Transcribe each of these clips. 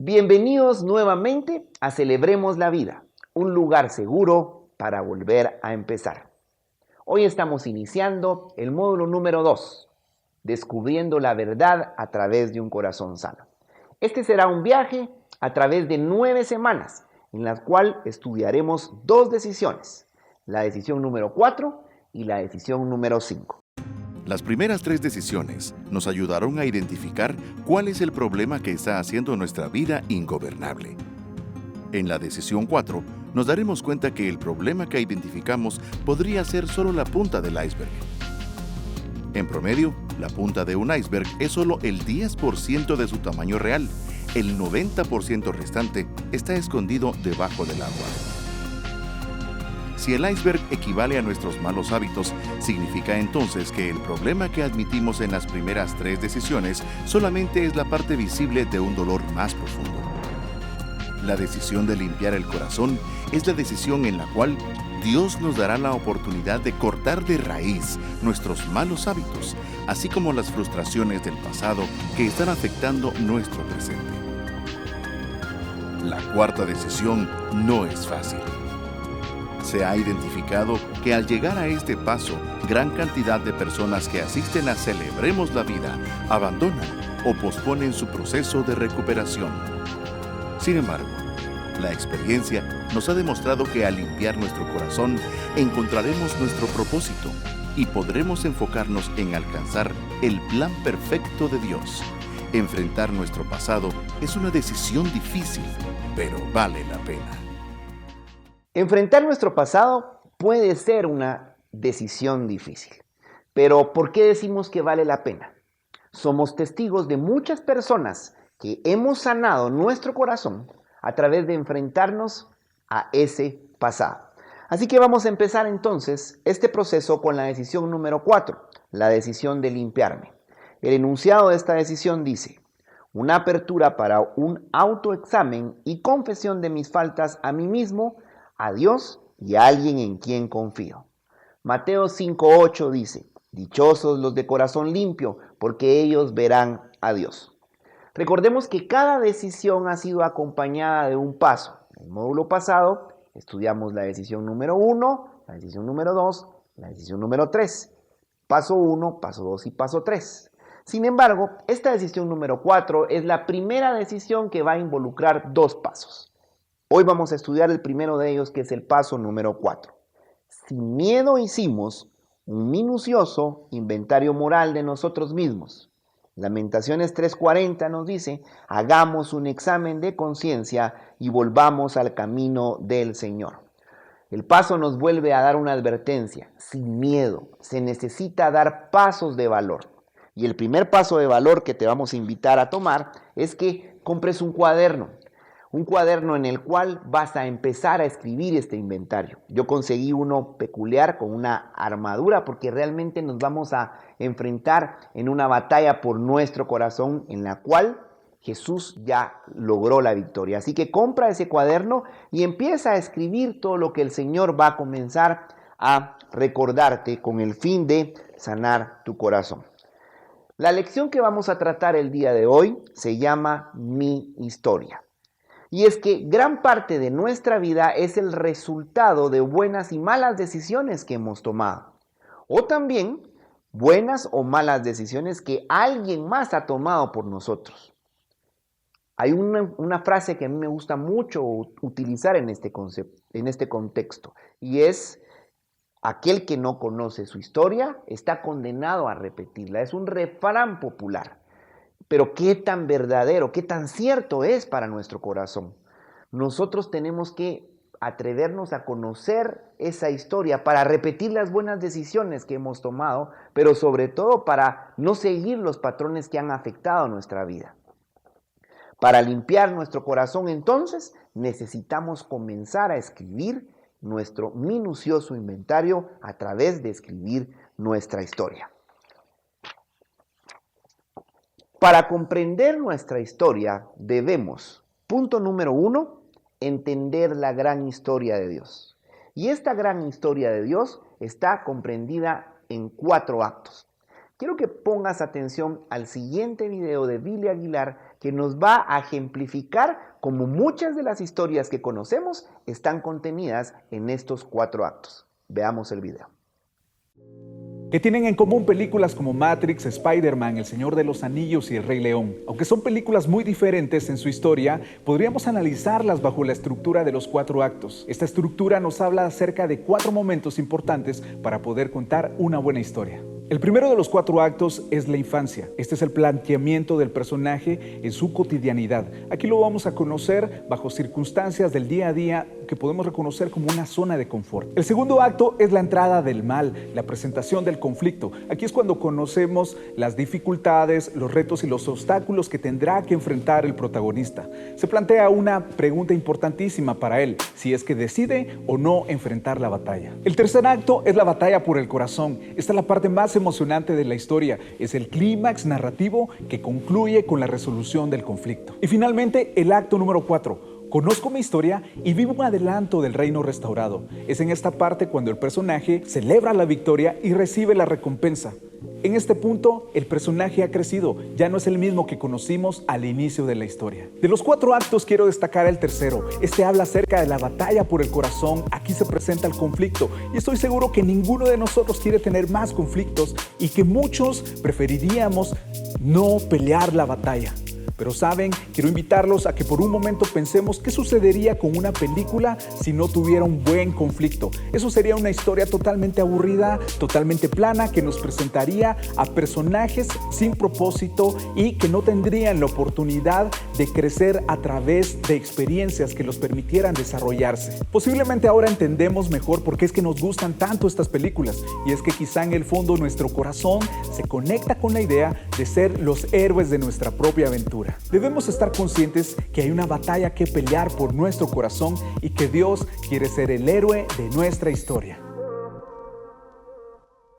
Bienvenidos nuevamente a Celebremos la Vida, un lugar seguro para volver a empezar. Hoy estamos iniciando el módulo número 2, descubriendo la verdad a través de un corazón sano. Este será un viaje a través de 9 semanas, en las cuales estudiaremos 2 decisiones, la decisión número 4 y la decisión número 5. Las primeras 3 decisiones nos ayudaron a identificar cuál es el problema que está haciendo nuestra vida ingobernable. En la decisión 4, nos daremos cuenta que el problema que identificamos podría ser solo la punta del iceberg. En promedio, la punta de un iceberg es solo el 10% de su tamaño real. El 90% restante está escondido debajo del agua. Si el iceberg equivale a nuestros malos hábitos, significa entonces que el problema que admitimos en las primeras 3 decisiones solamente es la parte visible de un dolor más profundo. La decisión de limpiar el corazón es la decisión en la cual Dios nos dará la oportunidad de cortar de raíz nuestros malos hábitos, así como las frustraciones del pasado que están afectando nuestro presente. La cuarta decisión no es fácil. Se ha identificado que al llegar a este paso, gran cantidad de personas que asisten a Celebremos la Vida abandonan o posponen su proceso de recuperación. Sin embargo, la experiencia nos ha demostrado que al limpiar nuestro corazón encontraremos nuestro propósito y podremos enfocarnos en alcanzar el plan perfecto de Dios. Enfrentar nuestro pasado es una decisión difícil, pero vale la pena. Enfrentar nuestro pasado puede ser una decisión difícil, pero ¿por qué decimos que vale la pena? Somos testigos de muchas personas que hemos sanado nuestro corazón a través de enfrentarnos a ese pasado. Así que vamos a empezar entonces este proceso con la decisión número 4, la decisión de limpiarme. El enunciado de esta decisión dice: una apertura para un autoexamen y confesión de mis faltas a mí mismo, a Dios y a alguien en quien confío. Mateo 5:8 dice: dichosos los de corazón limpio, porque ellos verán a Dios. Recordemos que cada decisión ha sido acompañada de un paso. En el módulo pasado estudiamos la decisión número 1, la decisión número 2, la decisión número 3. Paso 1, paso 2 y paso 3. Sin embargo, esta decisión número 4 es la primera decisión que va a involucrar 2 pasos. Hoy vamos a estudiar el primero de ellos, que es el paso número 4. Sin miedo hicimos un minucioso inventario moral de nosotros mismos. Lamentaciones 3:40 nos dice: hagamos un examen de conciencia y volvamos al camino del Señor. El paso nos vuelve a dar una advertencia: sin miedo, se necesita dar pasos de valor. Y el primer paso de valor que te vamos a invitar a tomar es que compres un cuaderno en el cual vas a empezar a escribir este inventario. Yo conseguí uno peculiar con una armadura porque realmente nos vamos a enfrentar en una batalla por nuestro corazón en la cual Jesús ya logró la victoria. Así que compra ese cuaderno y empieza a escribir todo lo que el Señor va a comenzar a recordarte con el fin de sanar tu corazón. La lección que vamos a tratar el día de hoy se llama Mi Historia. Y es que gran parte de nuestra vida es el resultado de buenas y malas decisiones que hemos tomado. O también buenas o malas decisiones que alguien más ha tomado por nosotros. Hay una frase que a mí me gusta mucho utilizar en este contexto. Y es: aquel que no conoce su historia está condenado a repetirla. Es un refrán popular. Pero qué tan verdadero, qué tan cierto es para nuestro corazón. Nosotros tenemos que atrevernos a conocer esa historia para repetir las buenas decisiones que hemos tomado, pero sobre todo para no seguir los patrones que han afectado nuestra vida. Para limpiar nuestro corazón, entonces, necesitamos comenzar a escribir nuestro minucioso inventario a través de escribir nuestra historia. Para comprender nuestra historia debemos, punto número 1, entender la gran historia de Dios. Y esta gran historia de Dios está comprendida en 4 actos. Quiero que pongas atención al siguiente video de Billy Aguilar que nos va a ejemplificar cómo muchas de las historias que conocemos están contenidas en estos 4 actos. Veamos el video. ¿Qué tienen en común películas como Matrix, Spider-Man, El Señor de los Anillos y El Rey León? Aunque son películas muy diferentes en su historia, podríamos analizarlas bajo la estructura de los 4 actos. Esta estructura nos habla acerca de 4 momentos importantes para poder contar una buena historia. El primero de los 4 actos es la infancia. Este es el planteamiento del personaje en su cotidianidad. Aquí lo vamos a conocer bajo circunstancias del día a día que podemos reconocer como una zona de confort. El segundo acto es la entrada del mal, la presentación del conflicto. Aquí es cuando conocemos las dificultades, los retos y los obstáculos que tendrá que enfrentar el protagonista. Se plantea una pregunta importantísima para él, si es que decide o no enfrentar la batalla. El tercer acto es la batalla por el corazón. Esta es la parte más emocionante de la historia. Es el clímax narrativo que concluye con la resolución del conflicto. Y finalmente, el acto número 4. Conozco mi historia y vivo un adelanto del reino restaurado. Es en esta parte cuando el personaje celebra la victoria y recibe la recompensa. En este punto, el personaje ha crecido, ya no es el mismo que conocimos al inicio de la historia. De los 4 actos quiero destacar el tercero. Este habla acerca de la batalla por el corazón. Aquí se presenta el conflicto y estoy seguro que ninguno de nosotros quiere tener más conflictos y que muchos preferiríamos no pelear la batalla. Pero saben, quiero invitarlos a que por un momento pensemos qué sucedería con una película si no tuviera un buen conflicto. Eso sería una historia totalmente aburrida, totalmente plana, que nos presentaría a personajes sin propósito y que no tendrían la oportunidad de crecer a través de experiencias que los permitieran desarrollarse. Posiblemente ahora entendemos mejor por qué es que nos gustan tanto estas películas, y es que quizá en el fondo nuestro corazón se conecta con la idea de ser los héroes de nuestra propia aventura. Debemos estar conscientes que hay una batalla que pelear por nuestro corazón y que Dios quiere ser el héroe de nuestra historia.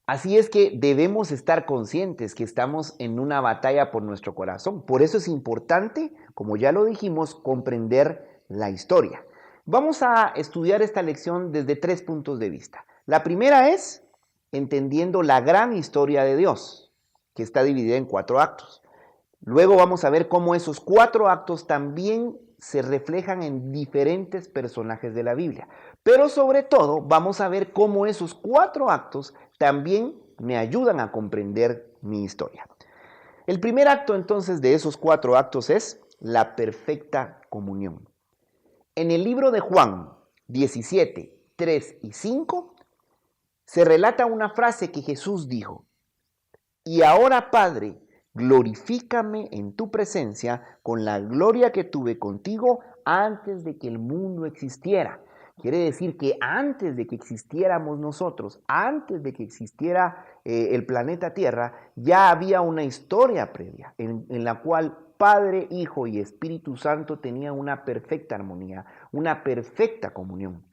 Así es que debemos estar conscientes que estamos en una batalla por nuestro corazón. Por eso es importante, como ya lo dijimos, comprender la historia. Vamos a estudiar esta lección desde 3 puntos de vista. La primera es entendiendo la gran historia de Dios, que está dividida en 4 actos. Luego vamos a ver cómo esos 4 actos también se reflejan en diferentes personajes de la Biblia. Pero sobre todo vamos a ver cómo esos 4 actos también me ayudan a comprender mi historia. El primer acto entonces de esos 4 actos es la perfecta comunión. En el libro de Juan 17, 3 y 5 se relata una frase que Jesús dijo: "Y ahora, Padre, glorifícame en tu presencia con la gloria que tuve contigo antes de que el mundo existiera". Quiere decir que antes de que existiéramos nosotros, antes de que existiera el planeta Tierra, ya había una historia previa en la cual Padre, Hijo y Espíritu Santo tenían una perfecta armonía, una perfecta comunión.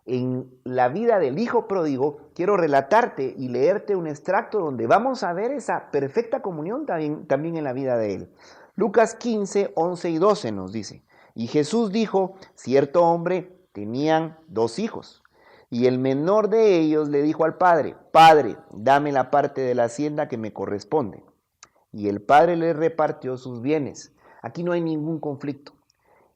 En la vida del hijo pródigo, quiero relatarte y leerte un extracto donde vamos a ver esa perfecta comunión también en la vida de él. Lucas 15, 11 y 12 nos dice: "Y Jesús dijo, cierto hombre tenían 2 hijos, y el menor de ellos le dijo al padre: Padre, dame la parte de la hacienda que me corresponde. Y el padre le repartió sus bienes". Aquí no hay ningún conflicto.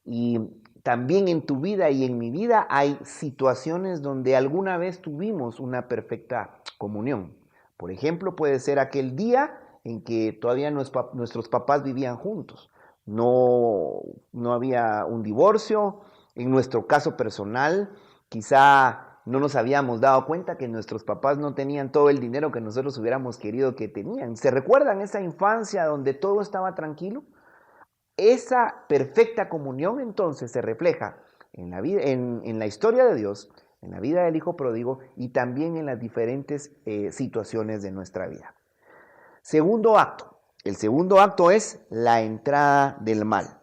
Y también en tu vida y en mi vida hay situaciones donde alguna vez tuvimos una perfecta comunión. Por ejemplo, puede ser aquel día en que todavía nuestros papás vivían juntos. No había un divorcio. En nuestro caso personal, quizá no nos habíamos dado cuenta que nuestros papás no tenían todo el dinero que nosotros hubiéramos querido que tenían. ¿Se recuerdan esa infancia donde todo estaba tranquilo? Esa perfecta comunión entonces se refleja en la historia de Dios, en la vida del hijo pródigo y también en las diferentes situaciones de nuestra vida. Segundo acto. El segundo acto es la entrada del mal.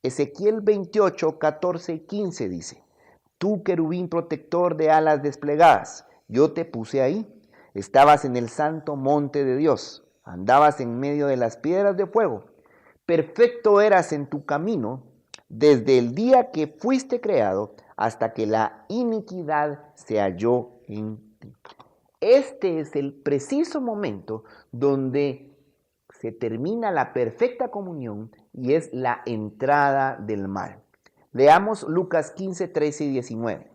Ezequiel 28, 14 y 15 dice: "Tú, querubín protector de alas desplegadas, yo te puse ahí. Estabas en el santo monte de Dios, andabas en medio de las piedras de fuego. Perfecto eras en tu camino desde el día que fuiste creado hasta que la iniquidad se halló en ti". Este es el preciso momento donde se termina la perfecta comunión y es la entrada del mal. Leamos Lucas 15, 13 y 19.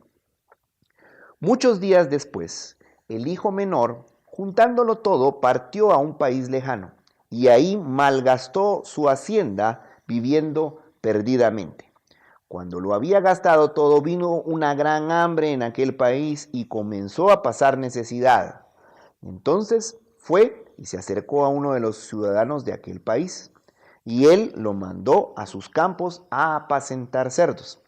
Muchos días después, el hijo menor, juntándolo todo, partió a un país lejano y ahí malgastó su hacienda viviendo perdidamente. Cuando lo había gastado todo, vino una gran hambre en aquel país y comenzó a pasar necesidad. Entonces fue y se acercó a uno de los ciudadanos de aquel país, y él lo mandó a sus campos a apacentar cerdos,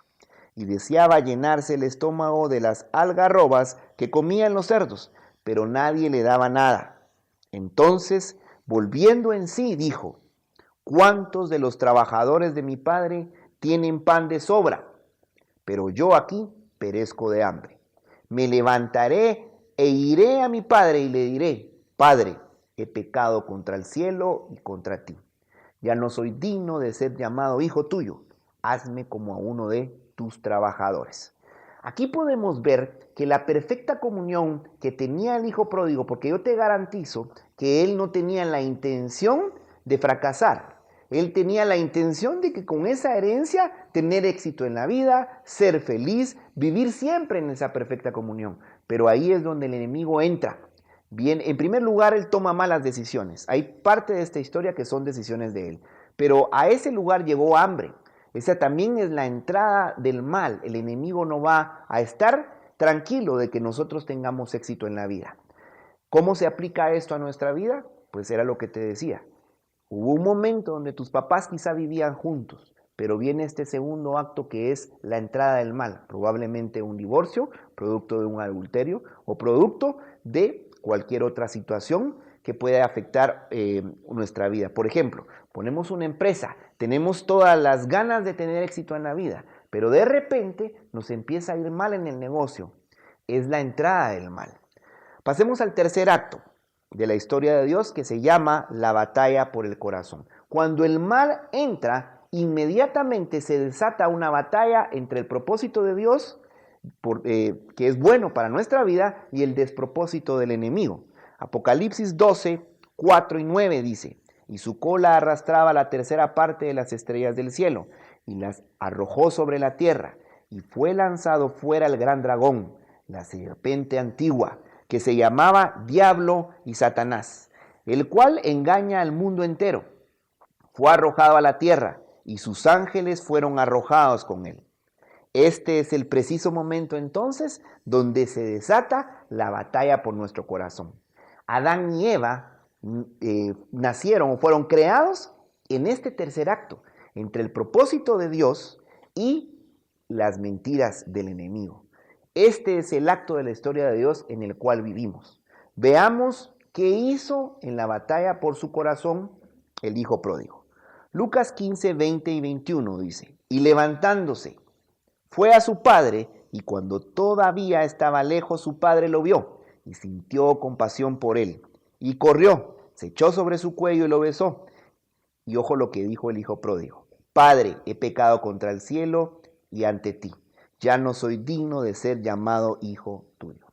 y deseaba llenarse el estómago de las algarrobas que comían los cerdos, pero nadie le daba nada. Entonces, volviendo en sí, dijo: ¿cuántos de los trabajadores de mi padre tienen pan de sobra? Pero yo aquí perezco de hambre. Me levantaré e iré a mi padre y le diré: Padre, he pecado contra el cielo y contra ti. Ya no soy digno de ser llamado hijo tuyo. Hazme como a uno de tus trabajadores. Aquí podemos ver que la perfecta comunión que tenía el hijo pródigo, porque yo te garantizo que él no tenía la intención de fracasar. Él tenía la intención de que con esa herencia tener éxito en la vida, ser feliz, vivir siempre en esa perfecta comunión. Pero ahí es donde el enemigo entra. Bien, en primer lugar, él toma malas decisiones. Hay parte de esta historia que son decisiones de él. Pero a ese lugar llegó hambre. Esa también es la entrada del mal. El enemigo no va a estar tranquilo de que nosotros tengamos éxito en la vida. ¿Cómo se aplica esto a nuestra vida? Pues era lo que te decía. Hubo un momento donde tus papás quizá vivían juntos, pero viene este segundo acto que es la entrada del mal. Probablemente un divorcio, producto de un adulterio o producto de cualquier otra situación que pueda afectar nuestra vida. Por ejemplo, ponemos una empresa, tenemos todas las ganas de tener éxito en la vida, pero de repente nos empieza a ir mal en el negocio. Es la entrada del mal. Pasemos al tercer acto de la historia de Dios, que se llama la batalla por el corazón. Cuando el mal entra, inmediatamente se desata una batalla entre el propósito de Dios, que es bueno para nuestra vida, y el despropósito del enemigo. Apocalipsis 12, 4 y 9 dice: y su cola arrastraba la tercera parte de las estrellas del cielo, y las arrojó sobre la tierra, y fue lanzado fuera el gran dragón, la serpiente antigua, que se llamaba Diablo y Satanás, el cual engaña al mundo entero. Fue arrojado a la tierra, y sus ángeles fueron arrojados con él. Este es el preciso momento entonces donde se desata la batalla por nuestro corazón. Adán y Eva nacieron o fueron creados en este tercer acto, entre el propósito de Dios y las mentiras del enemigo. Este es el acto de la historia de Dios en el cual vivimos. Veamos qué hizo en la batalla por su corazón el hijo pródigo. Lucas 15, 20 y 21 dice: y levantándose, fue a su padre, y cuando todavía estaba lejos, su padre lo vio y sintió compasión por él. Y corrió, se echó sobre su cuello y lo besó. Y ojo lo que dijo el hijo pródigo: Padre, he pecado contra el cielo y ante ti. Ya no soy digno de ser llamado hijo tuyo.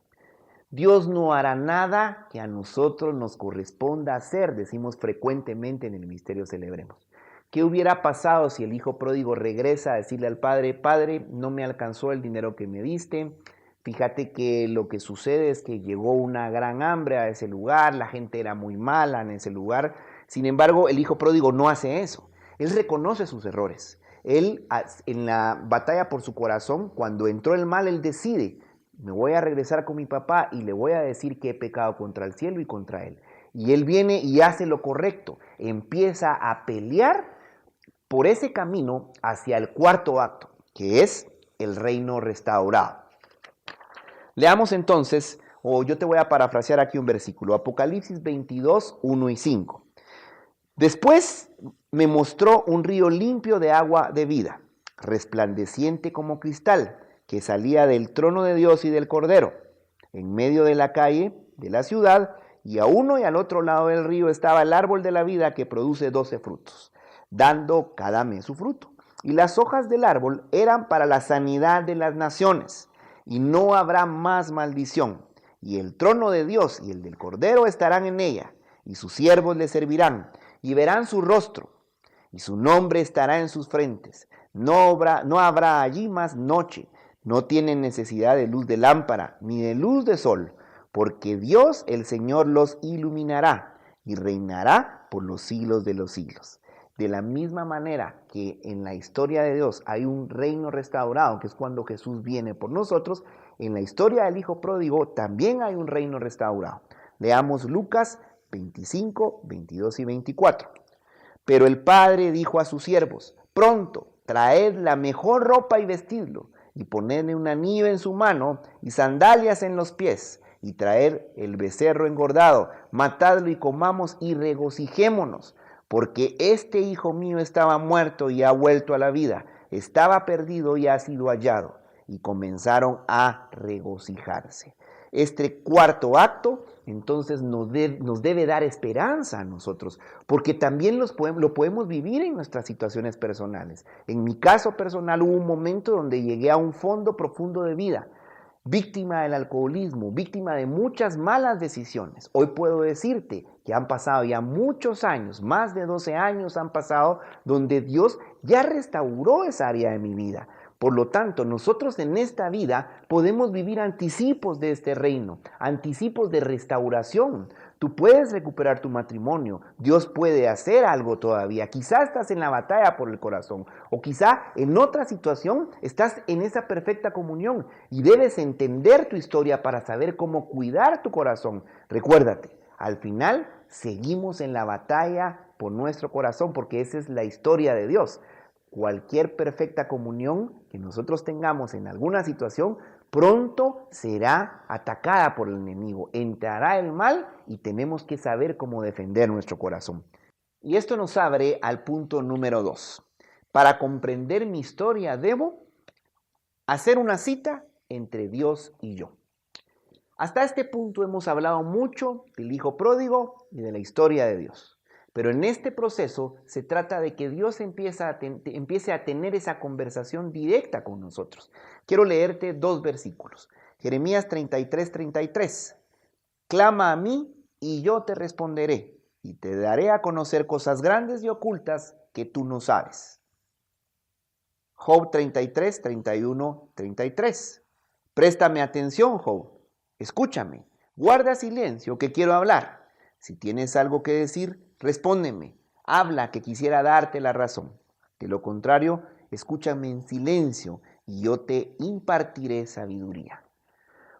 Dios no hará nada que a nosotros nos corresponda hacer, decimos frecuentemente en el misterio Celebremos. ¿Qué hubiera pasado si el hijo pródigo regresa a decirle al padre: Padre, no me alcanzó el dinero que me diste? Fíjate que lo que sucede es que llegó una gran hambre a ese lugar, la gente era muy mala en ese lugar. Sin embargo, el hijo pródigo no hace eso. Él reconoce sus errores. Él, en la batalla por su corazón, cuando entró el mal, él decide: me voy a regresar con mi papá y le voy a decir que he pecado contra el cielo y contra él. Y él viene y hace lo correcto. Empieza a pelear por ese camino hacia el cuarto acto, que es el reino restaurado. Leamos entonces, o yo te voy a parafrasear aquí un versículo, Apocalipsis 22, 1 y 5. Después me mostró un río limpio de agua de vida, resplandeciente como cristal, que salía del trono de Dios y del Cordero. En medio de la calle de la ciudad, y a uno y al otro lado del río, estaba el árbol de la vida, que produce 12 frutos, dando cada mes su fruto. Y las hojas del árbol eran para la sanidad de las naciones, y no habrá más maldición. Y el trono de Dios y el del Cordero estarán en ella, y sus siervos le servirán, y verán su rostro, y su nombre estará en sus frentes. No habrá allí más noche, no tienen necesidad de luz de lámpara, ni de luz de sol, porque Dios el Señor los iluminará y reinará por los siglos de los siglos. De la misma manera que en la historia de Dios hay un reino restaurado, que es cuando Jesús viene por nosotros, en la historia del Hijo Pródigo también hay un reino restaurado. Leamos Lucas 25, 22 y 24. Pero el padre dijo a sus siervos: pronto, traed la mejor ropa y vestidlo, y ponedle un anillo en su mano y sandalias en los pies, y traed el becerro engordado, matadlo y comamos y regocijémonos, porque este hijo mío estaba muerto y ha vuelto a la vida, estaba perdido y ha sido hallado. Y comenzaron a regocijarse. Este cuarto acto entonces nos debe dar esperanza a nosotros, porque también lo podemos vivir en nuestras situaciones personales. En mi caso personal hubo un momento donde llegué a un fondo profundo de vida, víctima del alcoholismo, víctima de muchas malas decisiones. Hoy puedo decirte que han pasado ya muchos años, más de 12 años han pasado, donde Dios ya restauró esa área de mi vida. Por lo tanto, nosotros en esta vida podemos vivir anticipos de este reino, anticipos de restauración. Tú puedes recuperar tu matrimonio, Dios puede hacer algo todavía. Quizá estás en la batalla por el corazón, o quizá en otra situación estás en esa perfecta comunión y debes entender tu historia para saber cómo cuidar tu corazón. Recuérdate, al final seguimos en la batalla por nuestro corazón, porque esa es la historia de Dios. Cualquier perfecta comunión que nosotros tengamos en alguna situación, pronto será atacada por el enemigo. Entrará el mal y tenemos que saber cómo defender nuestro corazón. Y esto nos abre al punto número 2. Para comprender mi historia, debo hacer una cita entre Dios y yo. Hasta este punto hemos hablado mucho del Hijo Pródigo y de la historia de Dios. Pero en este proceso se trata de que Dios empiece a tener esa conversación directa con nosotros. Quiero leerte 2 versículos. Jeremías 33:33. Clama a mí y yo te responderé, y te daré a conocer cosas grandes y ocultas que tú no sabes. Job 33:31-33. Préstame atención, Job. Escúchame. Guarda silencio, que quiero hablar. Si tienes algo que decir, respóndeme. Habla, que quisiera darte la razón. De lo contrario, escúchame en silencio y yo te impartiré sabiduría.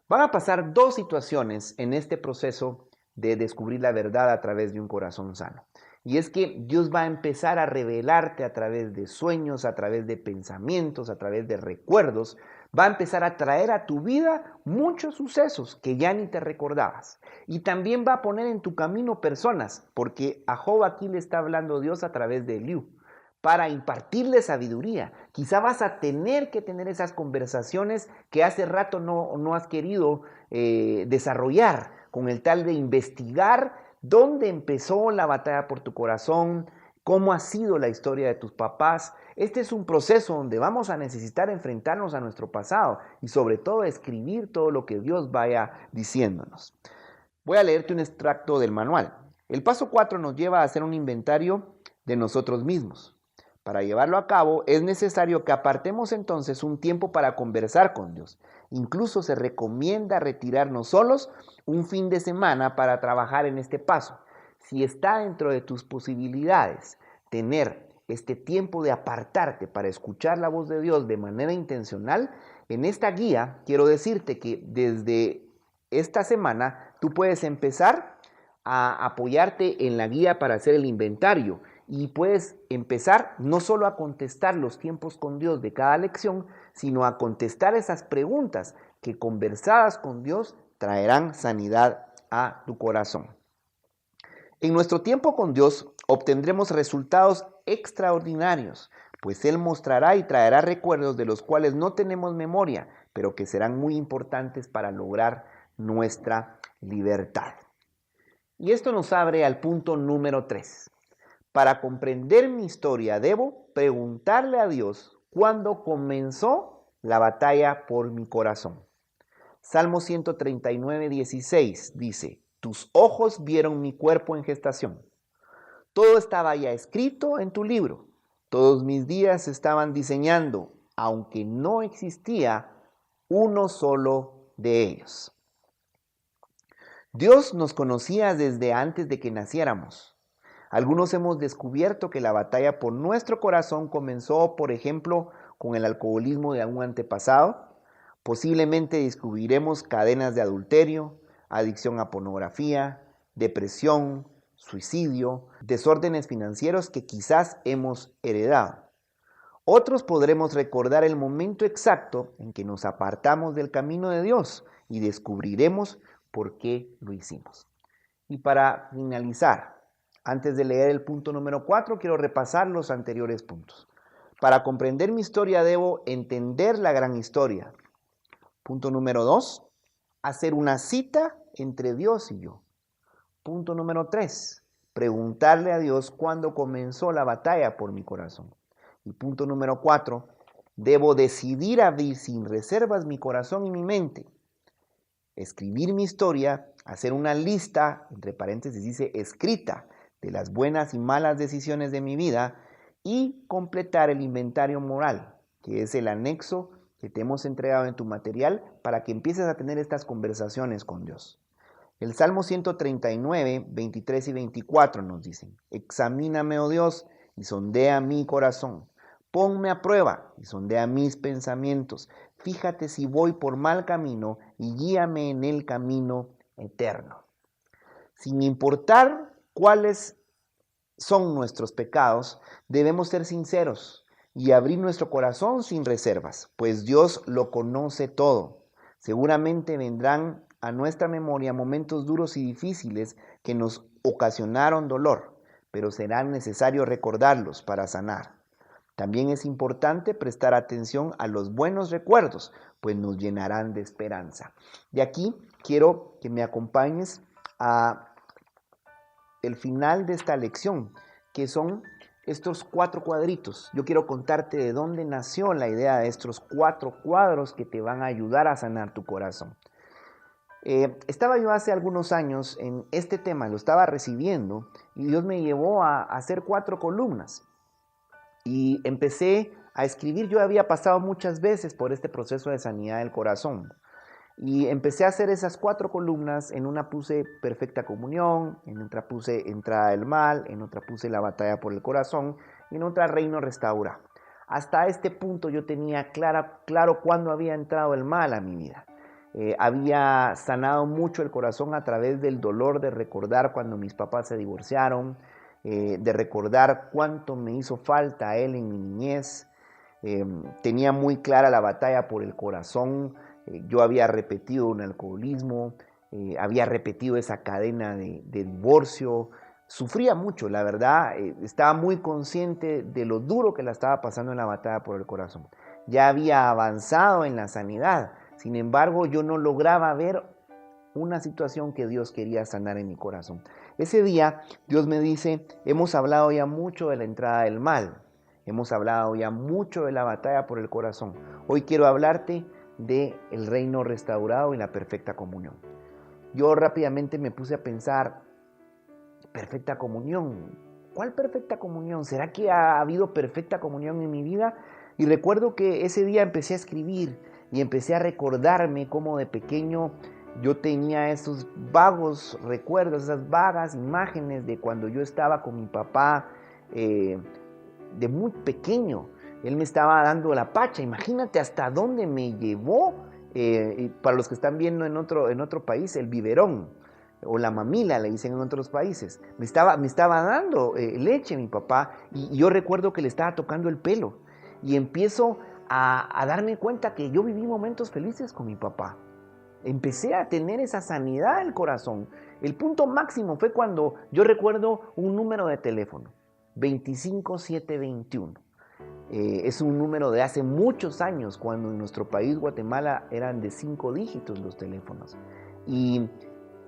Van a pasar 2 situaciones en este proceso de descubrir la verdad a través de un corazón sano. Y es que Dios va a empezar a revelarte a través de sueños, a través de pensamientos, a través de recuerdos. Va a empezar a traer a tu vida muchos sucesos que ya ni te recordabas. Y también va a poner en tu camino personas, porque a Job aquí le está hablando Dios a través de Eliú, para impartirle sabiduría. Quizá vas a tener que tener esas conversaciones que hace rato no has querido desarrollar, con el tal de investigar dónde empezó la batalla por tu corazón, cómo ha sido la historia de tus papás. Este es un proceso donde vamos a necesitar enfrentarnos a nuestro pasado y sobre todo escribir todo lo que Dios vaya diciéndonos. Voy a leerte un extracto del manual. El paso 4 nos lleva a hacer un inventario de nosotros mismos. Para llevarlo a cabo es necesario que apartemos entonces un tiempo para conversar con Dios. Incluso se recomienda retirarnos solos un fin de semana para trabajar en este paso. Si está dentro de tus posibilidades tener este tiempo de apartarte para escuchar la voz de Dios de manera intencional, en esta guía quiero decirte que desde esta semana tú puedes empezar a apoyarte en la guía para hacer el inventario y puedes empezar no solo a contestar los tiempos con Dios de cada lección, sino a contestar esas preguntas que conversadas con Dios traerán sanidad a tu corazón. En nuestro tiempo con Dios obtendremos resultados extraordinarios, pues Él mostrará y traerá recuerdos de los cuales no tenemos memoria, pero que serán muy importantes para lograr nuestra libertad. Y esto nos abre al punto número 3. Para comprender mi historia, debo preguntarle a Dios cuándo comenzó la batalla por mi corazón. Salmo 139:16 dice: tus ojos vieron mi cuerpo en gestación. Todo estaba ya escrito en tu libro. Todos mis días se estaban diseñando, aunque no existía uno solo de ellos. Dios nos conocía desde antes de que naciéramos. Algunos hemos descubierto que la batalla por nuestro corazón comenzó, por ejemplo, con el alcoholismo de algún antepasado. Posiblemente descubriremos cadenas de adulterio, adicción a pornografía, depresión, suicidio, desórdenes financieros que quizás hemos heredado. Otros podremos recordar el momento exacto en que nos apartamos del camino de Dios y descubriremos por qué lo hicimos. Y para finalizar, antes de leer el punto número 4, quiero repasar los anteriores puntos. Para comprender mi historia debo entender la gran historia. Punto número 2, hacer una cita entre Dios y yo. Punto número 3, preguntarle a Dios cuándo comenzó la batalla por mi corazón. Y punto número 4, debo decidir abrir sin reservas mi corazón y mi mente. Escribir mi historia, hacer una lista, entre paréntesis dice escrita, de las buenas y malas decisiones de mi vida y completar el inventario moral, que es el anexo que te hemos entregado en tu material para que empieces a tener estas conversaciones con Dios. El Salmo 139, 23 y 24 nos dicen: examíname, oh Dios, y sondea mi corazón. Ponme a prueba y sondea mis pensamientos. Fíjate si voy por mal camino y guíame en el camino eterno. Sin importar cuáles son nuestros pecados, debemos ser sinceros y abrir nuestro corazón sin reservas, pues Dios lo conoce todo. Seguramente vendrán a nuestra memoria momentos duros y difíciles que nos ocasionaron dolor, pero será necesario recordarlos para sanar. También es importante prestar atención a los buenos recuerdos, pues nos llenarán de esperanza. De aquí quiero que me acompañes a el final de esta lección, que son estos 4 cuadritos. Yo quiero contarte de dónde nació la idea de estos 4 cuadros que te van a ayudar a sanar tu corazón. Estaba yo hace algunos años en este tema, lo estaba recibiendo y Dios me llevó a hacer 4 columnas y empecé a escribir. Yo había pasado muchas veces por este proceso de sanidad del corazón y empecé a hacer esas 4 columnas. En una puse perfecta comunión, en otra puse entrada del mal, en otra puse la batalla por el corazón y en otra reino restaurado. Hasta este punto yo tenía claro cuándo había entrado el mal a mi vida. Había sanado mucho el corazón a través del dolor de recordar cuando mis papás se divorciaron, de recordar cuánto me hizo falta él en mi niñez. Tenía muy clara la batalla por el corazón. Yo había repetido un alcoholismo, había repetido esa cadena de divorcio. Sufría mucho, la verdad. Estaba muy consciente de lo duro que la estaba pasando en la batalla por el corazón. Ya había avanzado en la sanidad. Sin embargo, yo no lograba ver una situación que Dios quería sanar en mi corazón. Ese día, Dios me dice: hemos hablado ya mucho de la entrada del mal. Hemos hablado ya mucho de la batalla por el corazón. Hoy quiero hablarte del reino restaurado y la perfecta comunión. Yo rápidamente me puse a pensar: perfecta comunión. ¿Cuál perfecta comunión? ¿Será que ha habido perfecta comunión en mi vida? Y recuerdo que ese día empecé a escribir y empecé a recordarme cómo de pequeño yo tenía esos vagos recuerdos, esas vagas imágenes de cuando yo estaba con mi papá de muy pequeño. Él me estaba dando la pacha. Imagínate hasta dónde me llevó, para los que están viendo en otro país, el biberón o la mamila, le dicen en otros países. Me estaba dando leche mi papá y yo recuerdo que le estaba tocando el pelo y empiezo a darme cuenta que yo viví momentos felices con mi papá. Empecé a tener esa sanidad del corazón. El punto máximo fue cuando yo recuerdo un número de teléfono, 25721. Es un número de hace muchos años, cuando en nuestro país, Guatemala, eran de 5 dígitos los teléfonos. Y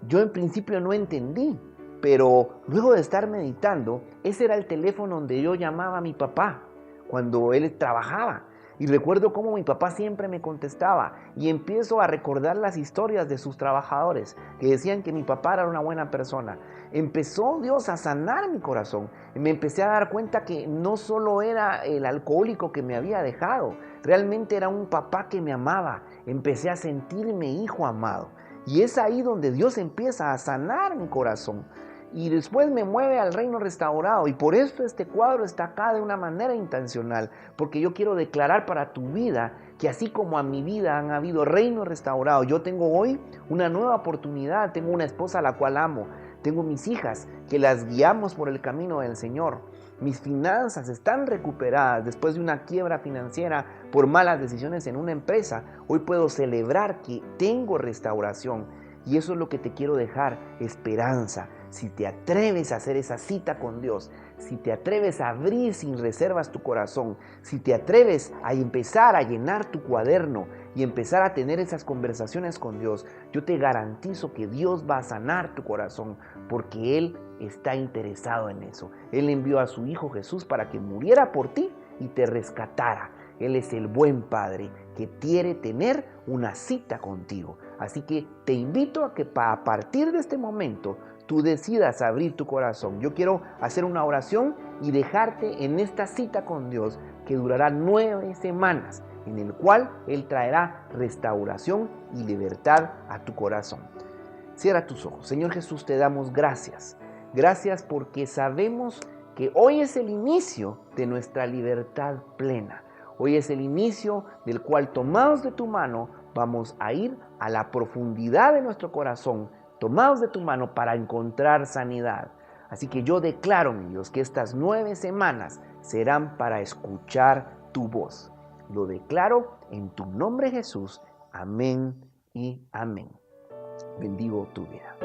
yo en principio no entendí, pero luego de estar meditando, ese era el teléfono donde yo llamaba a mi papá cuando él trabajaba. Y recuerdo cómo mi papá siempre me contestaba y empiezo a recordar las historias de sus trabajadores que decían que mi papá era una buena persona. Empezó Dios a sanar mi corazón y me empecé a dar cuenta que no solo era el alcohólico que me había dejado, realmente era un papá que me amaba. Empecé a sentirme hijo amado y es ahí donde Dios empieza a sanar mi corazón. Y después me mueve al reino restaurado. Y por eso este cuadro está acá de una manera intencional. Porque yo quiero declarar para tu vida que así como a mi vida han habido reinos restaurados, yo tengo hoy una nueva oportunidad. Tengo una esposa a la cual amo. Tengo mis hijas que las guiamos por el camino del Señor. Mis finanzas están recuperadas después de una quiebra financiera por malas decisiones en una empresa. Hoy puedo celebrar que tengo restauración. Y eso es lo que te quiero dejar, esperanza. Si te atreves a hacer esa cita con Dios, si te atreves a abrir sin reservas tu corazón, si te atreves a empezar a llenar tu cuaderno y empezar a tener esas conversaciones con Dios, yo te garantizo que Dios va a sanar tu corazón porque Él está interesado en eso. Él envió a su Hijo Jesús para que muriera por ti y te rescatara. Él es el buen Padre que quiere tener una cita contigo. Así que te invito a que a partir de este momento tú decidas abrir tu corazón. Yo quiero hacer una oración y dejarte en esta cita con Dios que durará 9 semanas, en el cual Él traerá restauración y libertad a tu corazón. Cierra tus ojos. Señor Jesús, te damos gracias. Gracias porque sabemos que hoy es el inicio de nuestra libertad plena. Hoy es el inicio del cual, tomados de tu mano, vamos a ir a la profundidad de nuestro corazón, tomados de tu mano para encontrar sanidad. Así que yo declaro, mi Dios, que estas 9 semanas serán para escuchar tu voz. Lo declaro en tu nombre, Jesús. Amén y amén. Bendigo tu vida.